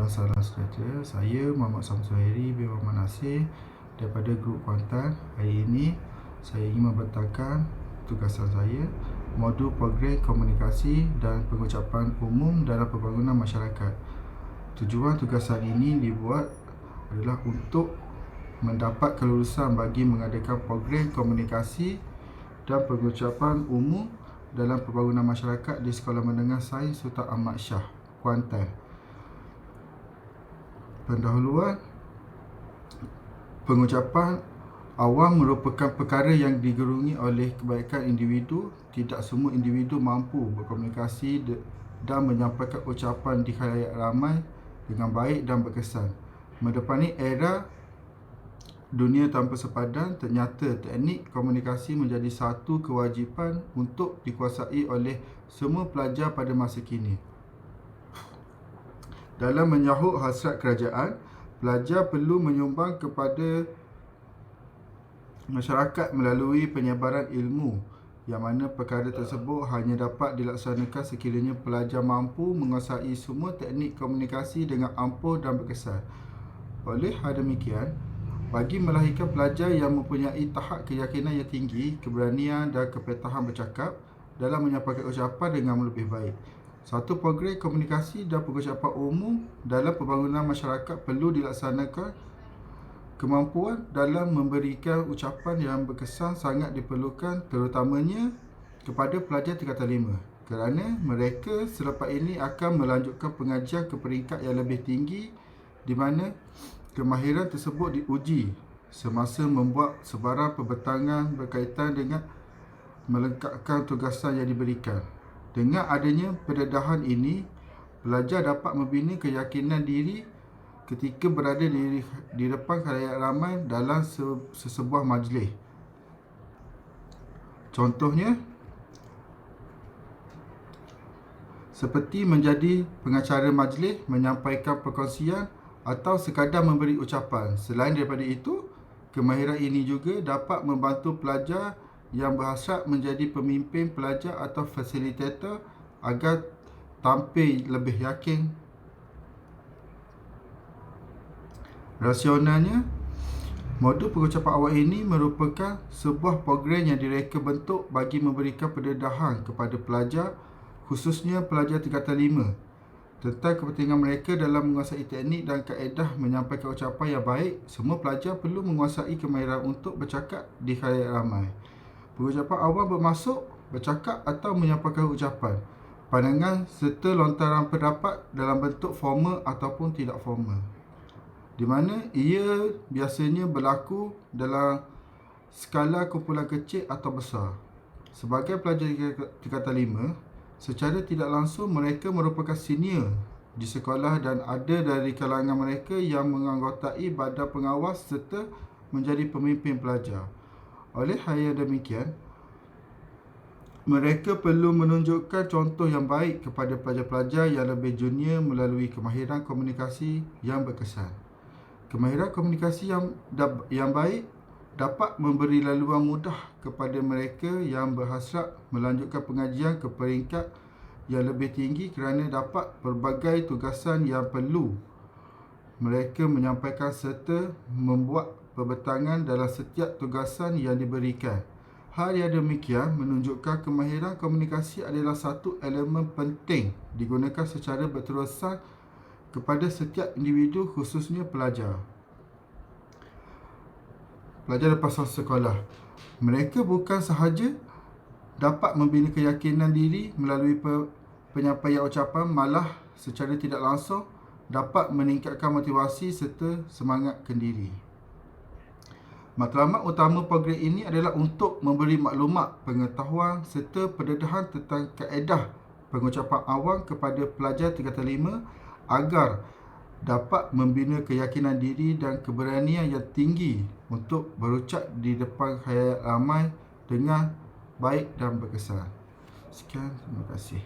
Salam sejahtera. Saya Muhammad Samsuhairi bin Muhammad Nasir daripada Grup Kuantan. Hari ini saya ingin membentangkan tugasan saya, modul program komunikasi dan pengucapan umum dalam pembangunan masyarakat. Tujuan tugasan ini dibuat adalah untuk mendapat kelulusan bagi mengadakan program komunikasi dan pengucapan umum dalam pembangunan masyarakat di Sekolah Menengah Sains Sultan Ahmad Shah, Kuantan. Pendahuluan, pengucapan awam merupakan perkara yang digerungi oleh kebaikan individu. Tidak semua individu mampu berkomunikasi dan menyampaikan ucapan di khalayak ramai dengan baik dan berkesan. Mendepani era dunia tanpa sepadan, ternyata teknik komunikasi menjadi satu kewajipan untuk dikuasai oleh semua pelajar pada masa kini. Dalam menyahut hasrat kerajaan, pelajar perlu menyumbang kepada masyarakat melalui penyebaran ilmu, yang mana perkara tersebut hanya dapat dilaksanakan sekiranya pelajar mampu menguasai semua teknik komunikasi dengan ampuh dan berkesan. Oleh hal demikian, bagi melahirkan pelajar yang mempunyai tahap keyakinan yang tinggi, keberanian dan kepetahan bercakap dalam menyampaikan ucapan dengan lebih baik, satu program komunikasi dan pengucapan umum dalam pembangunan masyarakat perlu dilaksanakan. Kemampuan dalam memberikan ucapan yang berkesan sangat diperlukan, terutamanya kepada pelajar tingkatan 5, kerana mereka selepas ini akan melanjutkan pengajian ke peringkat yang lebih tinggi, di mana kemahiran tersebut diuji semasa membuat sebarang pembentangan berkaitan dengan melengkapkan tugasan yang diberikan. Dengan adanya pendedahan ini, pelajar dapat membina keyakinan diri ketika berada di depan khalayak ramai dalam sesebuah majlis. Contohnya, seperti menjadi pengacara majlis, menyampaikan perkongsian atau sekadar memberi ucapan. Selain daripada itu, kemahiran ini juga dapat membantu pelajar yang berhasrat menjadi pemimpin pelajar atau fasilitator agar tampil lebih yakin. Rasionalnya, modul pengucapan awal ini merupakan sebuah program yang direka bentuk bagi memberikan pendedahan kepada pelajar, khususnya pelajar tingkatan 5, tentang kepentingan mereka dalam menguasai teknik dan kaedah menyampaikan ucapan yang baik. Semua pelajar perlu menguasai kemahiran untuk bercakap di khalayak ramai. Pengucapan awam bermaksud bercakap atau menyampaikan ucapan, pandangan serta lontaran pendapat dalam bentuk formal ataupun tidak formal, di mana ia biasanya berlaku dalam skala kumpulan kecil atau besar. Sebagai pelajar tingkatan 5, secara tidak langsung mereka merupakan senior di sekolah dan ada dari kalangan mereka yang menganggotai badan pengawas serta menjadi pemimpin pelajar. Oleh hal yang demikian, mereka perlu menunjukkan contoh yang baik kepada pelajar-pelajar yang lebih junior melalui kemahiran komunikasi yang berkesan. Kemahiran komunikasi yang baik dapat memberi laluan mudah kepada mereka yang berhasrat melanjutkan pengajian ke peringkat yang lebih tinggi, kerana dapat pelbagai tugasan yang perlu mereka menyampaikan serta membuat pembentangan dalam setiap tugasan yang diberikan. Hal yang demikian menunjukkan kemahiran komunikasi adalah satu elemen penting digunakan secara berterusan kepada setiap individu, khususnya pelajar lepas sekolah. Mereka bukan sahaja dapat membina keyakinan diri melalui penyampaian ucapan, malah secara tidak langsung dapat meningkatkan motivasi serta semangat kendiri. Matlamat utama program ini adalah untuk memberi maklumat, pengetahuan serta pendedahan tentang kaedah pengucapan awam kepada pelajar tingkatan 5 agar dapat membina keyakinan diri dan keberanian yang tinggi untuk berucap di depan khalayak ramai dengan baik dan berkesan. Sekian, terima kasih.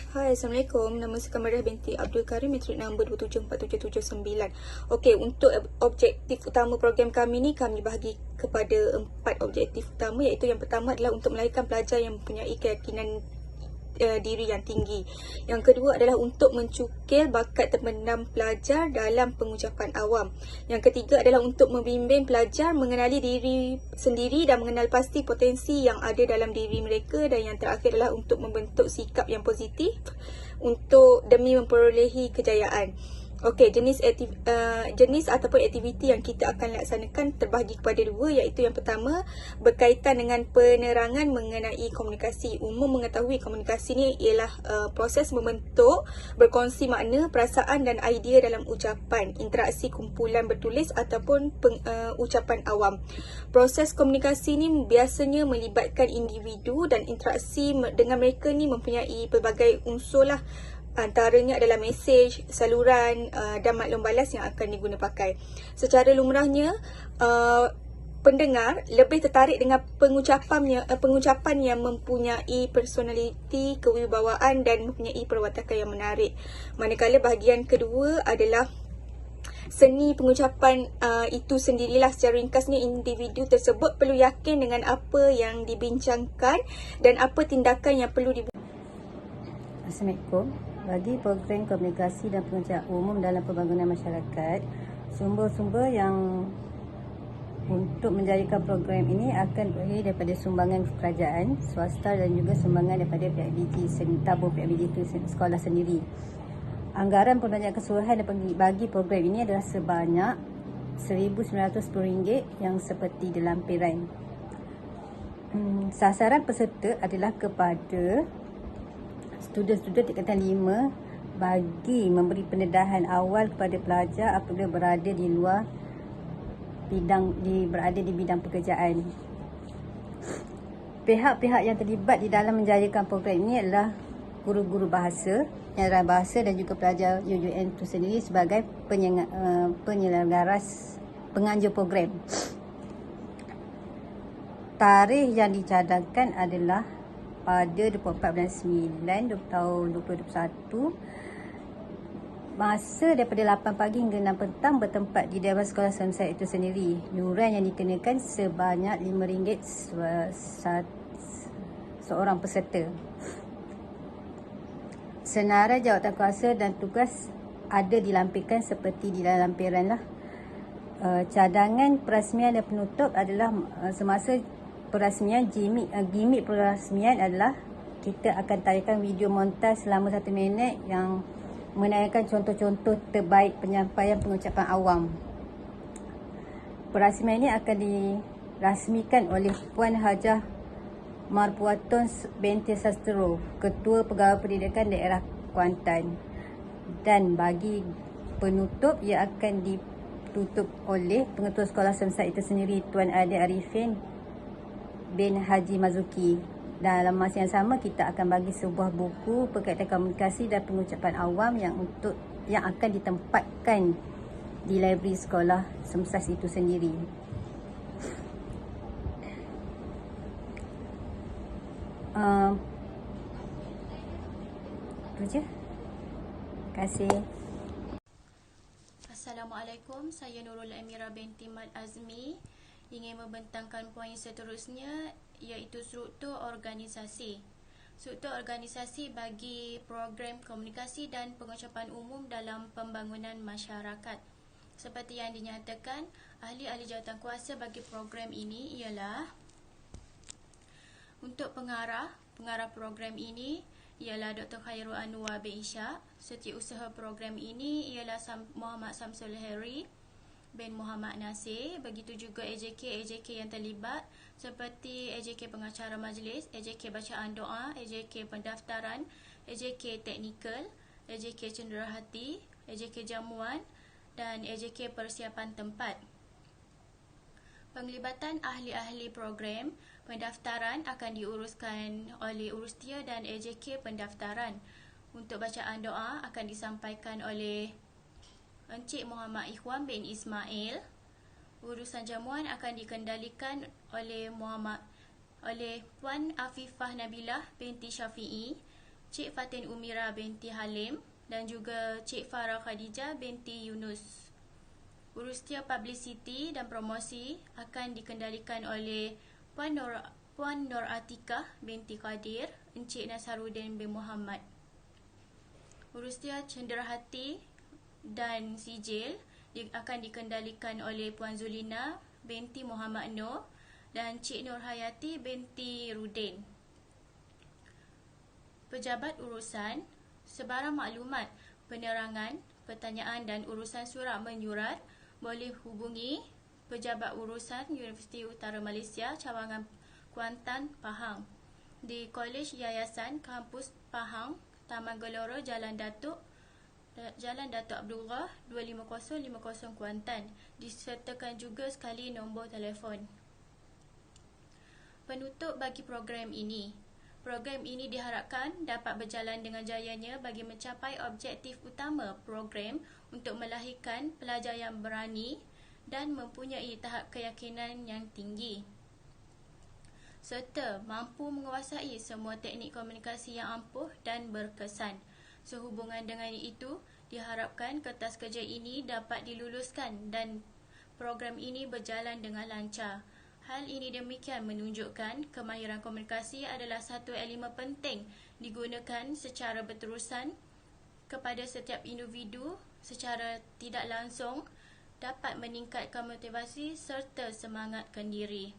Hai, Assalamualaikum. Nama saya Kamarah binti Abdul Karim, matrik nombor 274779. Okey, untuk objektif utama program kami ni, kami bahagi kepada 4 objektif utama, iaitu yang pertama adalah untuk melahirkan pelajar yang mempunyai keyakinan diri yang tinggi. Yang kedua adalah untuk mencukil bakat terpendam pelajar dalam pengucapan awam. Yang ketiga adalah untuk membimbing pelajar mengenali diri sendiri dan mengenal pasti potensi yang ada dalam diri mereka. Dan yang terakhir adalah untuk membentuk sikap yang positif demi memperolehi kejayaan. Okey, jenis ataupun aktiviti yang kita akan laksanakan terbahagi kepada dua, iaitu yang pertama berkaitan dengan penerangan mengenai komunikasi. Umum mengetahui komunikasi ni ialah proses membentuk, berkongsi makna, perasaan dan idea dalam ucapan, interaksi kumpulan bertulis ataupun ucapan awam. Proses komunikasi ni biasanya melibatkan individu dan interaksi dengan mereka ni mempunyai pelbagai unsur lah. Antaranya adalah mesej, saluran dan maklum balas yang akan diguna pakai. Secara lumrahnya, pendengar lebih tertarik dengan pengucapan yang mempunyai personaliti, kewibawaan dan mempunyai perwatakan yang menarik. Manakala bahagian kedua adalah seni pengucapan itu sendirilah. Secara ringkasnya, individu tersebut perlu yakin dengan apa yang dibincangkan dan apa tindakan yang perlu dibuat. Assalamualaikum. Bagi program komunikasi dan pengucapan umum dalam pembangunan masyarakat, sumber-sumber yang untuk menjadikan program ini akan berdiri daripada sumbangan kerajaan, swasta dan juga sumbangan daripada PIBG, tabung PIBG itu sekolah sendiri. Anggaran pembelanjaan keseluruhan bagi program ini adalah sebanyak RM1,910 yang seperti dilampiran. Sasaran peserta adalah kepada student-student tingkatan 5 bagi memberi pendedahan awal kepada pelajar apabila berada di luar berada di bidang pekerjaan. Pihak-pihak yang terlibat di dalam menjayakan program ini adalah guru-guru bahasa, pengajaran bahasa dan juga pelajar UUN itu sendiri sebagai penyelenggara penganjur program. Tarikh yang dicadangkan adalah pada 24 bulan 9 tahun 2021. Masa daripada 8 pagi hingga 6 petang bertempat di Dewan Sekolah Semsat itu sendiri. Yuran yang dikenakan sebanyak RM5 seorang peserta. Senarai jawatankuasa dan tugas ada dilampirkan seperti di dalam lampiran lah. Cadangan perasmian dan penutup adalah semasa perasmian. Gimik perasmian adalah kita akan tayangkan video montaj selama 1 minit yang menayangkan contoh-contoh terbaik penyampaian pengucapan awam. Perasmian ini akan dirasmikan oleh Puan Hajah Marpuatun binti Sastro, Ketua Pegawai Pendidikan Daerah Kuantan. Dan bagi penutup, ia akan ditutup oleh Pengetua Sekolah Semsat itu sendiri, Tuan Adi Arifin bin Haji Mazuki. Dalam masa yang sama, kita akan bagi sebuah buku berkaitan komunikasi dan pengucapan awam yang akan ditempatkan di library sekolah Semsas itu sendiri. Itu je. Terima kasih. Assalamualaikum, saya Nurul Amira binti Mat Azmi. Ingin membentangkan poin seterusnya, iaitu struktur organisasi. Struktur organisasi bagi program komunikasi dan pengucapan umum dalam pembangunan masyarakat. Seperti yang dinyatakan, ahli-ahli jawatankuasa bagi program ini ialah untuk pengarah program ini ialah Dr. Khairul Anwar bin Ishak. Setiausaha program ini ialah Muhammad Samsul Heri bin Muhammad Nasir. Begitu juga AJK yang terlibat seperti AJK pengacara majlis, AJK bacaan doa, AJK pendaftaran, AJK teknikal, AJK cenderahati, AJK jamuan dan AJK persiapan tempat. Penglibatan ahli-ahli program pendaftaran akan diuruskan oleh Urustia dan AJK pendaftaran. Untuk bacaan doa akan disampaikan oleh Encik Muhammad Ikhwan bin Ismail. Urusan jamuan akan dikendalikan oleh Puan Afifah Nabilah binti Syafi'i, Cik Fatin Umira binti Halim dan juga Cik Farah Khadijah binti Yunus. Urustia publicity dan promosi akan dikendalikan oleh Puan Nur Atikah binti Qadir, Encik Nasaruddin bin Muhammad. Urusia cenderahati dan sijil akan dikendalikan oleh Puan Zulina binti Muhammad Noor dan Cik Nur Hayati binti Rudin. Pejabat urusan, sebarang maklumat, penerangan, pertanyaan dan urusan surat menyurat boleh hubungi Pejabat Urusan Universiti Utara Malaysia Cawangan Kuantan, Pahang di Kolej Yayasan Kampus Pahang, Taman Gelora, Jalan Datuk Abdullah 25050 Kuantan. Disertakan juga sekali nombor telefon. Penutup bagi program ini. Program ini diharapkan dapat berjalan dengan jayanya bagi mencapai objektif utama program untuk melahirkan pelajar yang berani dan mempunyai tahap keyakinan yang tinggi, serta mampu menguasai semua teknik komunikasi yang ampuh dan berkesan. Sehubungan dengan itu, diharapkan kertas kerja ini dapat diluluskan dan program ini berjalan dengan lancar. Hal ini demikian menunjukkan kemahiran komunikasi adalah satu elemen penting digunakan secara berterusan kepada setiap individu secara tidak langsung, dapat meningkatkan motivasi serta semangat kendiri.